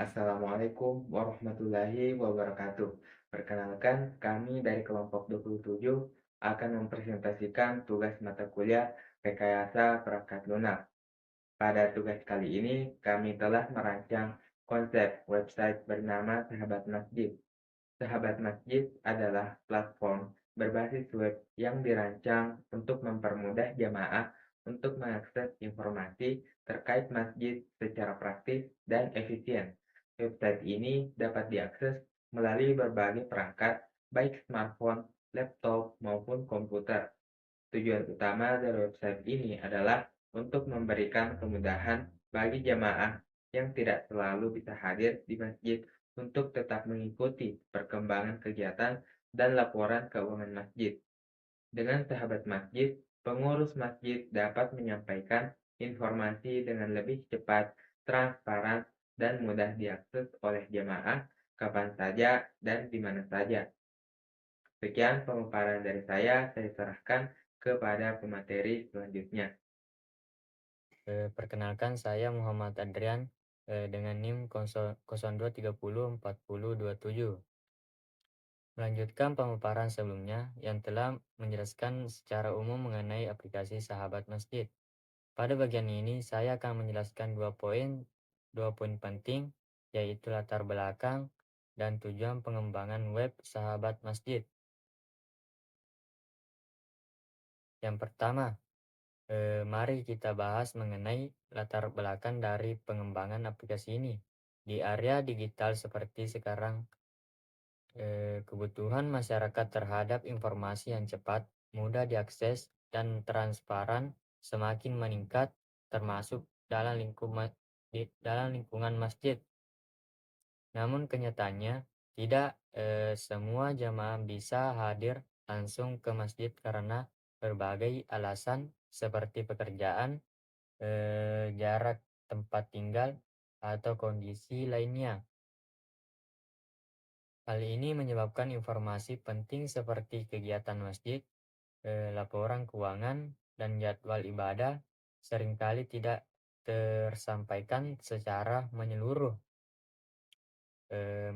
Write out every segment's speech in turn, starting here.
Assalamualaikum warahmatullahi wabarakatuh. Perkenalkan, kami dari kelompok 27 akan mempresentasikan tugas mata kuliah Rekayasa Perangkat Lunak. Pada tugas kali ini, kami telah merancang konsep website bernama Sahabat Masjid. Sahabat Masjid adalah platform berbasis web yang dirancang untuk mempermudah jamaah untuk mengakses informasi terkait masjid secara praktis dan efisien. Website ini dapat diakses melalui berbagai perangkat, baik smartphone, laptop, maupun komputer. Tujuan utama dari website ini adalah untuk memberikan kemudahan bagi jamaah yang tidak selalu bisa hadir di masjid untuk tetap mengikuti perkembangan kegiatan dan laporan keuangan masjid. Dengan sahabat masjid, pengurus masjid dapat menyampaikan informasi dengan lebih cepat, transparan, dan mudah diakses oleh jamaah kapan saja dan di mana saja. Sekian pemaparan dari saya serahkan kepada pemateri selanjutnya. Perkenalkan saya Muhammad Adrian dengan NIM 02304027. Melanjutkan pemaparan sebelumnya yang telah menjelaskan secara umum mengenai aplikasi Sahabat Masjid. Pada bagian ini saya akan menjelaskan dua poin penting, yaitu latar belakang dan tujuan pengembangan web Sahabat Masjid. Yang pertama, mari kita bahas mengenai latar belakang dari pengembangan aplikasi ini. Di area digital seperti sekarang, kebutuhan masyarakat terhadap informasi yang cepat, mudah diakses, dan transparan semakin meningkat, termasuk dalam lingkungan masjid. Namun kenyataannya, tidak semua jamaah bisa hadir langsung ke masjid karena berbagai alasan seperti pekerjaan, jarak tempat tinggal, atau kondisi lainnya. Hal ini menyebabkan informasi penting seperti kegiatan masjid, laporan keuangan, dan jadwal ibadah seringkali tidak tersampaikan secara menyeluruh.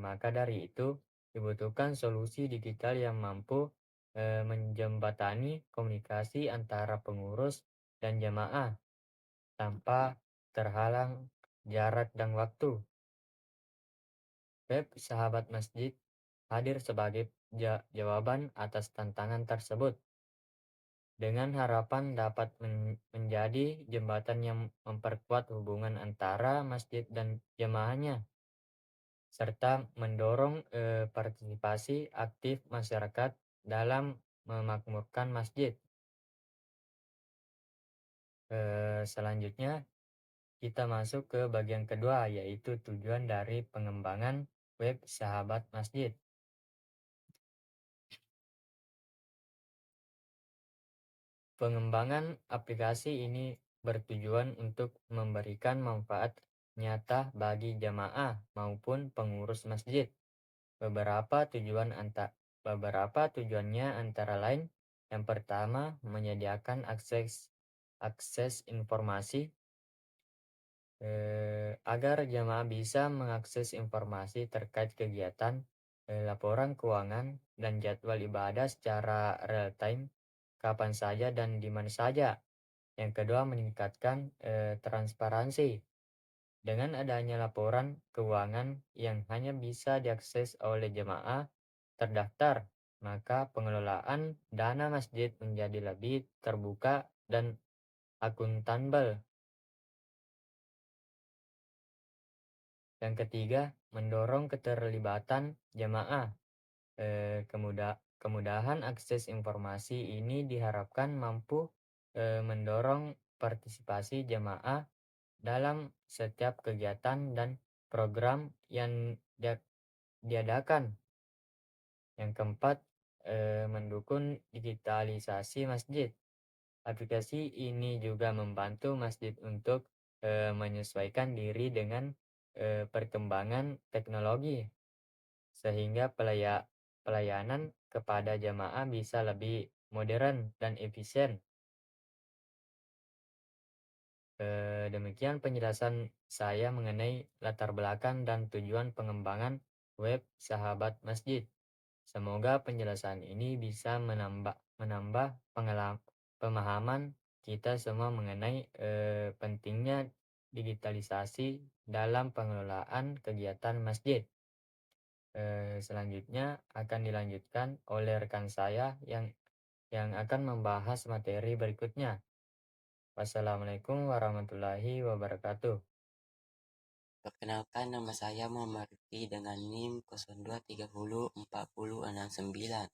Maka dari itu, dibutuhkan solusi digital yang mampu menjembatani komunikasi antara pengurus dan jamaah tanpa terhalang jarak dan waktu. Web Sahabat Masjid hadir sebagai jawaban atas tantangan tersebut, dengan harapan dapat menjadi jembatan yang memperkuat hubungan antara masjid dan jamaahnya, serta mendorong partisipasi aktif masyarakat dalam memakmurkan masjid. Selanjutnya, kita masuk ke bagian kedua, yaitu tujuan dari pengembangan web Sahabat Masjid. Pengembangan aplikasi ini bertujuan untuk memberikan manfaat nyata bagi jamaah maupun pengurus masjid. Beberapa tujuannya antara lain: yang pertama, menyediakan akses informasi agar jamaah bisa mengakses informasi terkait kegiatan, laporan keuangan, dan jadwal ibadah secara real time, kapan saja dan di mana saja. Yang kedua, meningkatkan transparansi. Dengan adanya laporan keuangan yang hanya bisa diakses oleh jemaah terdaftar, maka pengelolaan dana masjid menjadi lebih terbuka dan akuntabel. Yang ketiga, mendorong keterlibatan jemaah. Kemudahan akses informasi ini diharapkan mampu mendorong partisipasi jemaah dalam setiap kegiatan dan program yang diadakan. Yang keempat, mendukung digitalisasi masjid. Aplikasi ini juga membantu masjid untuk menyesuaikan diri dengan perkembangan teknologi, sehingga pelayanan kepada jamaah bisa lebih modern dan efisien. Demikian penjelasan saya mengenai latar belakang dan tujuan pengembangan web Sahabat Masjid. Semoga penjelasan ini bisa menambah pemahaman kita semua mengenai pentingnya digitalisasi dalam pengelolaan kegiatan masjid. Selanjutnya akan dilanjutkan oleh rekan saya yang akan membahas materi berikutnya. Wassalamualaikum warahmatullahi wabarakatuh. Perkenalkan, nama saya Muhammad Rifki dengan NIM 02304069.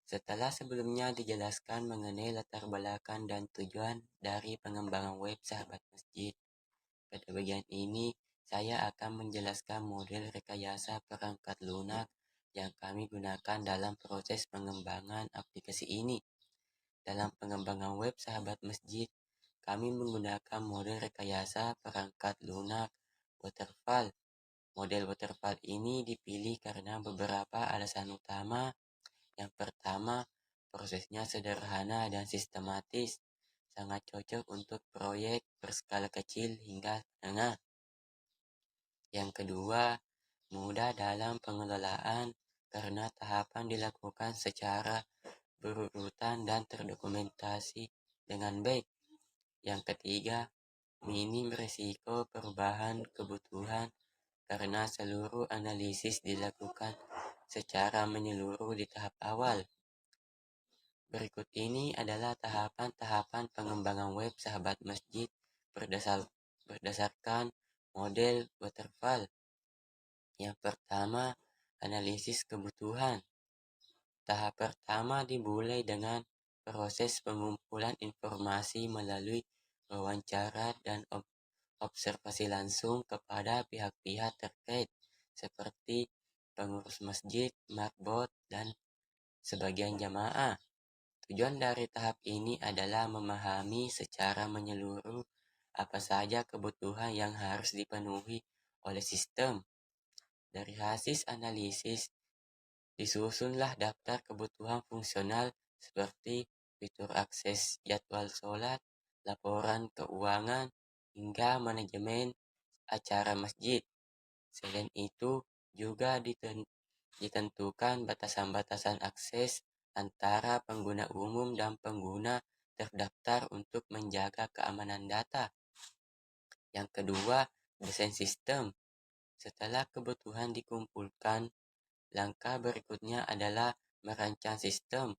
Setelah sebelumnya dijelaskan mengenai latar belakang dan tujuan dari pengembangan web Sahabat Masjid, pada bagian ini saya akan menjelaskan model rekayasa perangkat lunak yang kami gunakan dalam proses pengembangan aplikasi ini. Dalam pengembangan web Sahabat Masjid, kami menggunakan model rekayasa perangkat lunak waterfall. Model waterfall ini dipilih karena beberapa alasan utama. Yang pertama, prosesnya sederhana dan sistematis, sangat cocok untuk proyek berskala kecil hingga menengah. Yang kedua, mudah dalam pengelolaan karena tahapan dilakukan secara berurutan dan terdokumentasi dengan baik. Yang ketiga, minim risiko perubahan kebutuhan karena seluruh analisis dilakukan secara menyeluruh di tahap awal. Berikut ini adalah tahapan-tahapan pengembangan web Sahabat Masjid berdasarkan model waterfall. Yang pertama, analisis kebutuhan. Tahap pertama dimulai dengan proses pengumpulan informasi melalui wawancara dan observasi langsung kepada pihak-pihak terkait seperti pengurus masjid, marbot, dan sebagian jamaah. Tujuan dari tahap ini adalah memahami secara menyeluruh apa saja kebutuhan yang harus dipenuhi oleh sistem. Dari hasil analisis, disusunlah daftar kebutuhan fungsional seperti fitur akses jadwal sholat, laporan keuangan, hingga manajemen acara masjid. Selain itu, juga ditentukan batasan-batasan akses antara pengguna umum dan pengguna terdaftar untuk menjaga keamanan data. Yang kedua, desain sistem. Setelah kebutuhan dikumpulkan, langkah berikutnya adalah merancang sistem.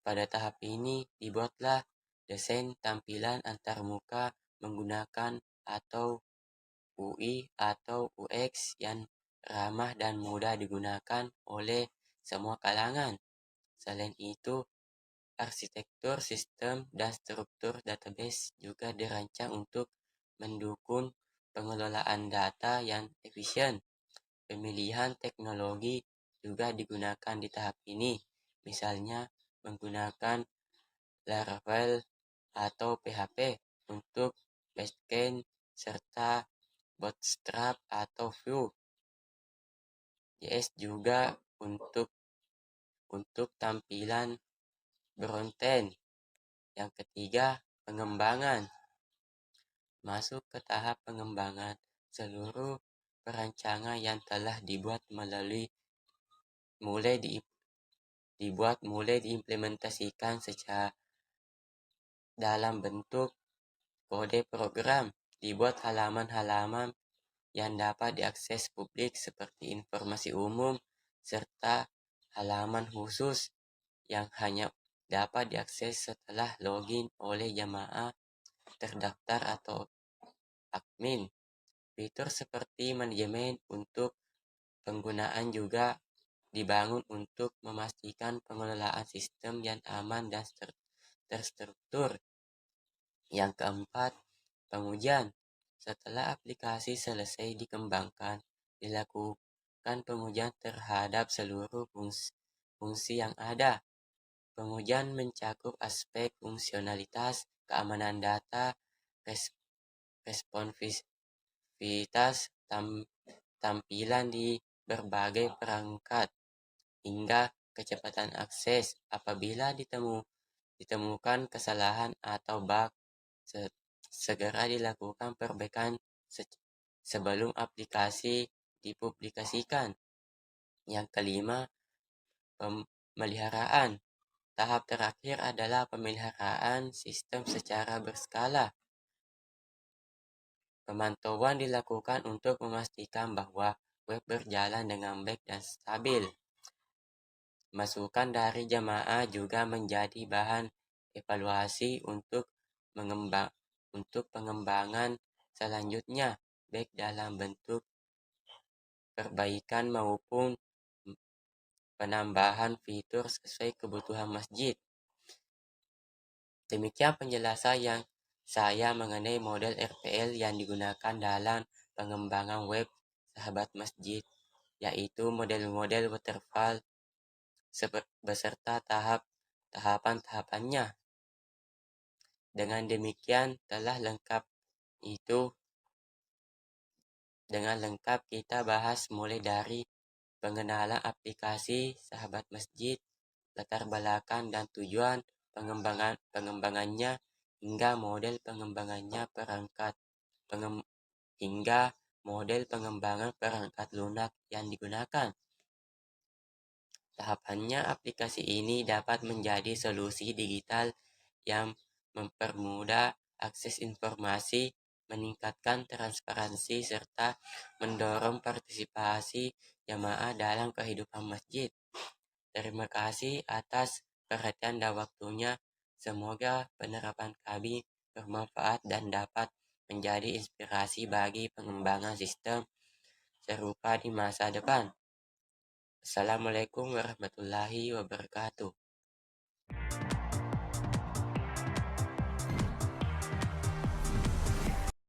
Pada tahap ini, dibuatlah desain tampilan antarmuka menggunakan atau UI atau UX yang ramah dan mudah digunakan oleh semua kalangan. Selain itu, arsitektur sistem dan struktur database juga dirancang untuk mendukung pengelolaan data yang efisien. Pemilihan teknologi juga digunakan di tahap ini, misalnya menggunakan Laravel atau PHP untuk backend serta Bootstrap atau Vue.js juga untuk tampilan frontend. Yang ketiga, pengembangan. Masuk ke tahap pengembangan, seluruh perancangan yang telah dibuat mulai diimplementasikan secara dalam bentuk kode program. Dibuat halaman-halaman yang dapat diakses publik seperti informasi umum, serta halaman khusus yang hanya dapat diakses setelah login oleh jamaah terdaftar atau admin. Fitur seperti manajemen untuk penggunaan juga dibangun untuk memastikan pengelolaan sistem yang aman dan terstruktur. Yang keempat, pengujian. Setelah aplikasi selesai dikembangkan, dilakukan pengujian terhadap seluruh fungsi yang ada. Pengujian mencakup aspek fungsionalitas, keamanan data, responsivitas, tampilan di berbagai perangkat, hingga kecepatan akses. Apabila ditemukan kesalahan atau bug, segera dilakukan perbaikan sebelum aplikasi dipublikasikan. Yang kelima, pemeliharaan. Tahap terakhir adalah pemeliharaan sistem secara berskala. Pemantauan dilakukan untuk memastikan bahwa web berjalan dengan baik dan stabil. Masukan dari jamaah juga menjadi bahan evaluasi untuk pengembangan selanjutnya, baik dalam bentuk perbaikan maupun penambahan fitur sesuai kebutuhan masjid. Demikian penjelasan yang saya mengenai model RPL yang digunakan dalam pengembangan web sahabat masjid, yaitu model-model waterfall beserta tahapan-tahapannya. Dengan demikian dengan lengkap kita bahas mulai dari pengenalan aplikasi sahabat masjid, latar belakang dan tujuan pengembangannya, hingga model pengembangan perangkat lunak yang digunakan. Tahapannya, aplikasi ini dapat menjadi solusi digital yang mempermudah akses informasi, meningkatkan transparansi, serta mendorong partisipasi jamaah dalam kehidupan masjid. Terima kasih atas perhatian dan waktunya. Semoga penerapan kami bermanfaat dan dapat menjadi inspirasi bagi pengembangan sistem serupa di masa depan. Assalamualaikum warahmatullahi wabarakatuh.